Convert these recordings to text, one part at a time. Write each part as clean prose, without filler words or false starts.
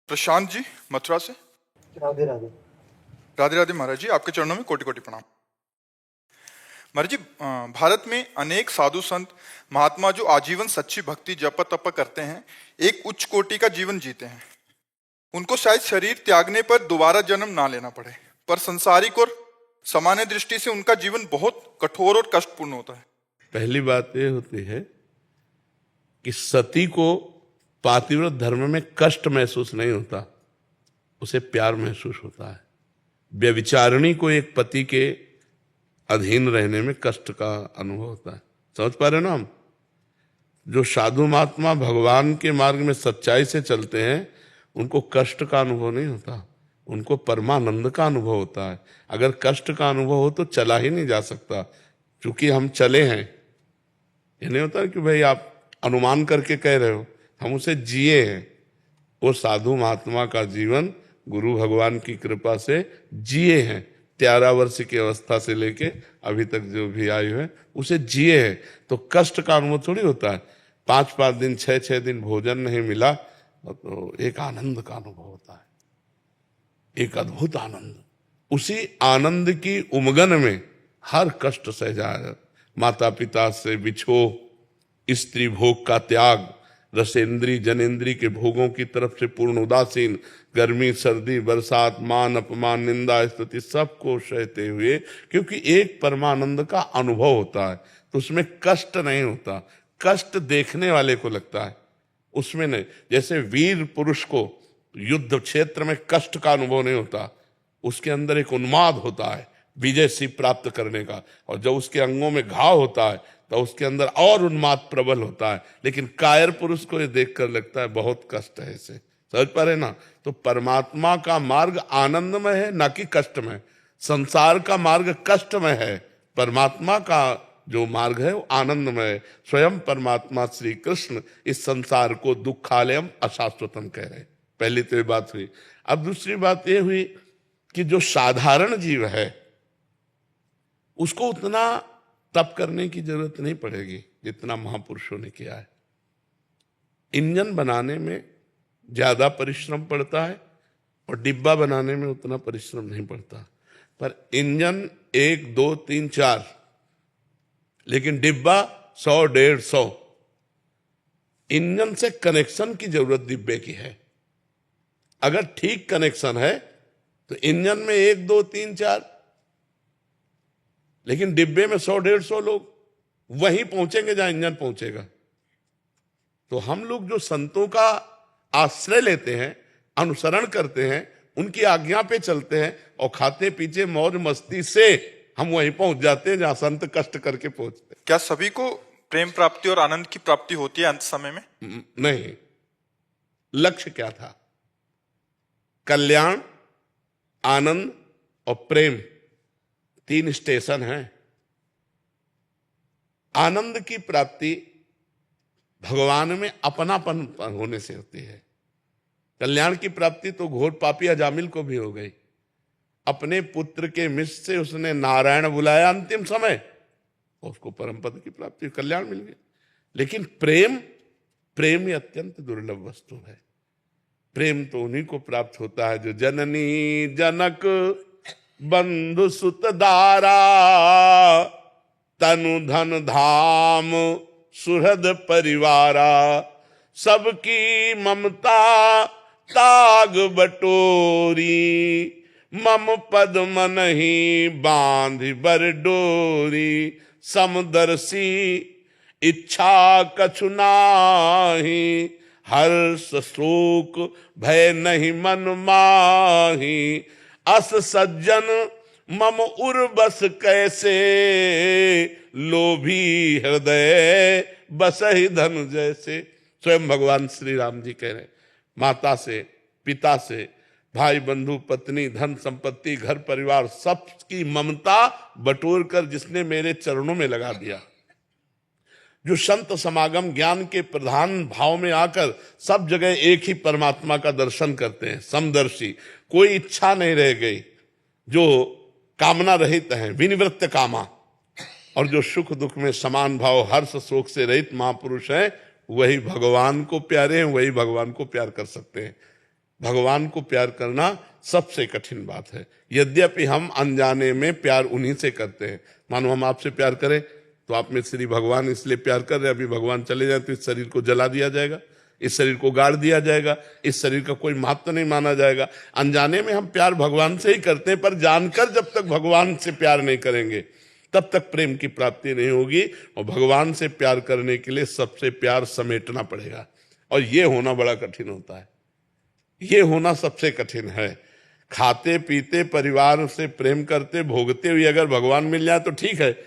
प्रशांत जी, मथुरा से। राधे राधे। राधे राधे महाराज जी, आपके चरणों में कोटि कोटि प्रणाम। महाराज जी, भारत में अनेक साधु संत महात्मा जो आजीवन सच्ची भक्ति जप तप करते हैं, एक उच्च कोटि का जीवन जीते हैं। उनको शायद शरीर त्यागने पर दोबारा जन्म ना लेना पड़े, पर संसारिक और सामान्य दृष्टि से उनका जीवन बहुत कठोर और कष्टपूर्ण होता है। पहली बात यह होती है कि सती को पातिव्रत धर्म में कष्ट महसूस नहीं होता, उसे प्यार महसूस होता है। व्यभिचारिणी को एक पति के अधीन रहने में कष्ट का अनुभव होता है। समझ पा रहे ना हम? जो साधु महात्मा भगवान के मार्ग में सच्चाई से चलते हैं उनको कष्ट का अनुभव नहीं होता, उनको परमानंद का अनुभव होता है। अगर कष्ट का अनुभव हो तो चला ही नहीं जा सकता, क्योंकि हम चले हैं। ये नहीं होता कि भाई आप अनुमान करके कह रहे हो, हम उसे जिए हैं। वो साधु महात्मा का जीवन गुरु भगवान की कृपा से जिए हैं। 13 वर्ष की अवस्था से लेके अभी तक जो भी आयु है उसे जिए हैं, तो कष्ट का अनुभव थोड़ी होता है। 5-5 दिन 6-6 दिन भोजन नहीं मिला तो एक आनंद का अनुभव होता है, एक अद्भुत आनंद। उसी आनंद की उमगन में हर कष्ट सह जाए। माता पिता से बिछो, स्त्री भोग का त्याग, रसेंद्री जनेन्द्री के भोगों की तरफ से पूर्ण उदासीन, गर्मी सर्दी बरसात मान अपमान निंदा स्तुति सबको सहते हुए, क्योंकि एक परमानंद का अनुभव होता है तो उसमें कष्ट नहीं होता। कष्ट देखने वाले को लगता है, उसमें नहीं। जैसे वीर पुरुष को युद्ध क्षेत्र में कष्ट का अनुभव नहीं होता, उसके अंदर एक उन्माद होता है विजय सी प्राप्त करने का, और जब उसके अंगों में घाव होता है तो उसके अंदर और उन्माद प्रबल होता है। लेकिन कायर पुरुष को ये देखकर लगता है बहुत कष्ट है इसे। समझ पा रहे ना? तो परमात्मा का मार्ग आनंदमय है, ना कि कष्टमय। संसार का मार्ग कष्टमय है, परमात्मा का जो मार्ग है वो आनंदमय है। स्वयं परमात्मा श्री कृष्ण इस संसार को दुखालयम अशाश्वतम कह रहे। पहली तो ये बात हुई। अब दूसरी बात ये हुई कि जो साधारण जीव है उसको उतना तप करने की जरूरत नहीं पड़ेगी जितना महापुरुषों ने किया है। इंजन बनाने में ज्यादा परिश्रम पड़ता है और डिब्बा बनाने में उतना परिश्रम नहीं पड़ता। पर इंजन 1 2 3 4, लेकिन डिब्बा 100-150। इंजन से कनेक्शन की जरूरत डिब्बे की है। अगर ठीक कनेक्शन है तो इंजन में 1 2 3 4, लेकिन डिब्बे में 100-150 लोग वहीं पहुंचेंगे जहां इंजन पहुंचेगा। तो हम लोग जो संतों का आश्रय लेते हैं, अनुसरण करते हैं, उनकी आज्ञा पे चलते हैं और खाते पीछे मौज मस्ती से हम वहीं पहुंच जाते हैं जहां संत कष्ट करके पहुंचते हैं। क्या सभी को प्रेम प्राप्ति और आनंद की प्राप्ति होती है अंत समय में? नहीं। लक्ष्य क्या था? कल्याण, आनंद और प्रेम, 3 स्टेशन हैं। आनंद की प्राप्ति भगवान में अपनापन होने से होती है। कल्याण की प्राप्ति तो घोर पापी अजामिल को भी हो गई। अपने पुत्र के मिष से उसने नारायण बुलाया अंतिम समय, उसको परम पद की प्राप्ति, कल्याण मिल गया। लेकिन प्रेम ही अत्यंत दुर्लभ वस्तु है। प्रेम तो उन्हीं को प्राप्त होता है जो जननी जनक बंधु सुत दारा, तनु धन धाम सुहृद परिवारा, सबकी ममता ताग बटोरी, मम पद मन ही बांध बर डोरी, समदर्शी इच्छा कछु नाही, हर्ष शोक भय नहीं मन माही, अस सज्जन मम उर्बस कैसे, लोभी हृदय बसहि धन जैसे। स्वयं भगवान श्री राम जी कह रहे, माता से, पिता से, भाई बंधु पत्नी धन संपत्ति घर परिवार सबकी ममता बटोर कर जिसने मेरे चरणों में लगा दिया, जो संत समागम ज्ञान के प्रधान भाव में आकर सब जगह एक ही परमात्मा का दर्शन करते हैं, समदर्शी, कोई इच्छा नहीं रह गई, जो कामना रहित हैं, विनिवृत्त कामा, और जो सुख दुख में समान भाव हर्ष शोक से रहित महापुरुष हैं, वही भगवान को प्यारे हैं, वही भगवान को प्यार कर सकते हैं। भगवान को प्यार करना सबसे कठिन बात है। यद्यपि हम अनजाने में प्यार उन्हीं से करते हैं। मानो हम आपसे प्यार करें तो आप में श्री भगवान इसलिए प्यार कर रहे हैं, अभी भगवान चले जाए तो इस शरीर को जला दिया जाएगा, इस शरीर को गाड़ दिया जाएगा, इस शरीर का कोई महत्व नहीं माना जाएगा। अनजाने में हम प्यार भगवान से ही करते हैं, पर जानकर जब तक भगवान से प्यार नहीं करेंगे तब तक प्रेम की प्राप्ति नहीं होगी। और भगवान से प्यार करने के लिए सबसे प्यार समेटना पड़ेगा, और ये होना बड़ा कठिन होता है। ये होना सबसे कठिन है। खाते पीते परिवार से प्रेम करते भोगते हुए अगर भगवान मिल जाए तो ठीक है,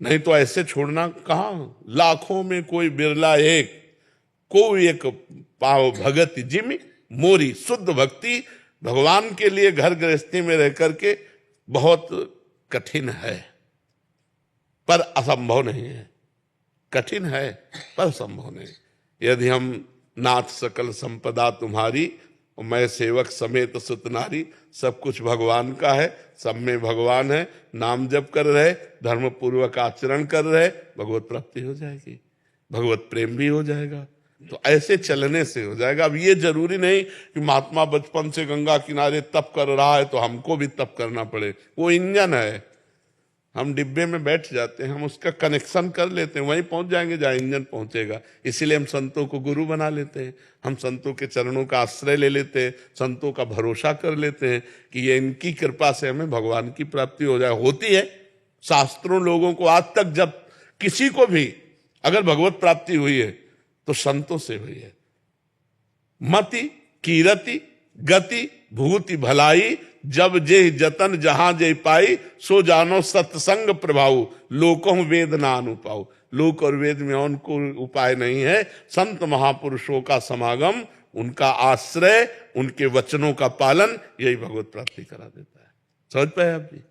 नहीं तो ऐसे छोड़ना कहाँ। लाखों में कोई बिरला एक, कोई एक पाव भगत जिमि मोरी। शुद्ध भक्ति भगवान के लिए घर गृहस्थी में रह करके बहुत कठिन है, पर असंभव नहीं है। कठिन है पर संभव नहीं। यदि हम नाथ सकल संपदा तुम्हारी और मैं सेवक समेत सुत नारी, सब कुछ भगवान का है, सब में भगवान है, नाम जप कर रहे, धर्म पूर्वक आचरण कर रहे, भगवत प्राप्ति हो जाएगी, भगवत प्रेम भी हो जाएगा। तो ऐसे चलने से हो जाएगा। अब ये जरूरी नहीं कि महात्मा बचपन से गंगा किनारे तप कर रहा है तो हमको भी तप करना पड़े। वो इंजन है, हम डिब्बे में बैठ जाते हैं, हम उसका कनेक्शन कर लेते हैं, वहीं पहुंच जाएंगे जहां इंजन पहुंचेगा। इसीलिए हम संतों को गुरु बना लेते हैं, हम संतों के चरणों का आश्रय ले लेते हैं, संतों का भरोसा कर लेते हैं कि ये इनकी कृपा से हमें भगवान की प्राप्ति हो जाए। होती है। शास्त्रों लोगों को आज तक जब किसी को भी अगर भगवत प्राप्ति हुई है तो संतों से हुई है। मति कीरति गति भूति भलाई, जब जे जतन जहां जे पाई, सो जानो सत्संग प्रभाव, लोकों वेद ना अनुपाऊ। लोक और वेद में उनको उपाय नहीं है। संत महापुरुषों का समागम, उनका आश्रय, उनके वचनों का पालन, यही भगवत प्राप्ति करा देता है। समझ पाए आप जी?